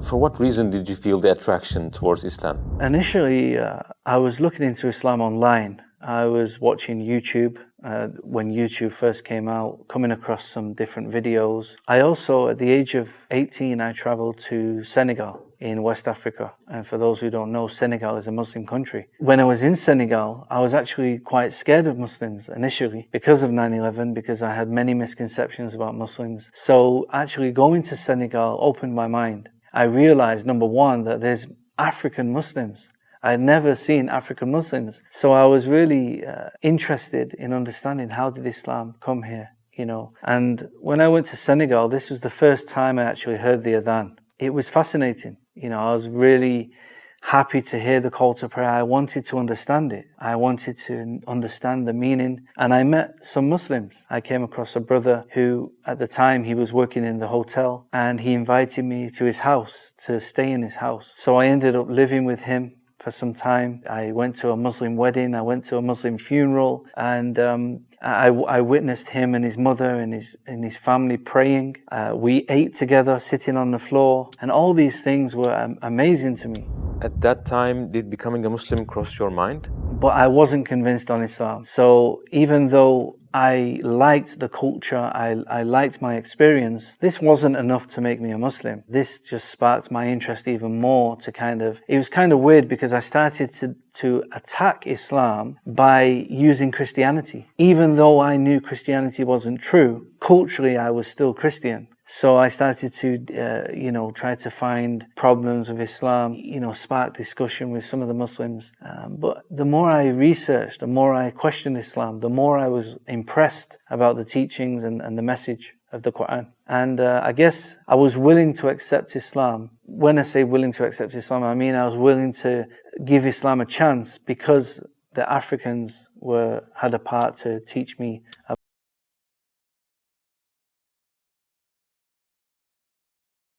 For what reason did you feel the attraction towards Islam? Initially, I was looking into Islam online. I was watching YouTube when YouTube first came out, coming across some different videos. I also, at the age of 18, I traveled to Senegal in West Africa. And for those who don't know, Senegal is a Muslim country. When I was in Senegal, I was actually quite scared of Muslims initially because of 9/11, because I had many misconceptions about Muslims. So actually going to Senegal opened my mind. I realized, number one, that there's African Muslims. I had never seen African Muslims. So I was really interested in understanding, how did Islam come here, you know? And when I went to Senegal, this was the first time I actually heard the adhan. It was fascinating. You know, I was really happy to hear the call to prayer. I wanted to understand it. I wanted to understand the meaning. And I met some Muslims. I came across a brother who, at the time, he was working in the hotel, and he invited me to his house, to stay in his house. So I ended up living with him for some time. I went to a Muslim wedding, I went to a Muslim funeral, and I witnessed him and his mother and his family praying. We ate together, sitting on the floor, and all these things were amazing to me. At that time, did becoming a Muslim cross your mind? But I wasn't convinced on Islam. So even though I liked the culture, I liked my experience, this wasn't enough to make me a Muslim. This just sparked my interest even more to it was kind of weird, because I started to attack Islam by using Christianity. Even though I knew Christianity wasn't true, culturally I was still Christian. So I started to, try to find problems with Islam, spark discussion with some of the Muslims. But the more I researched, the more I questioned Islam, the more I was impressed about the teachings and the message of the Quran. And I guess I was willing to accept Islam. When I say willing to accept Islam, I mean I was willing to give Islam a chance, because the Africans had a part to teach me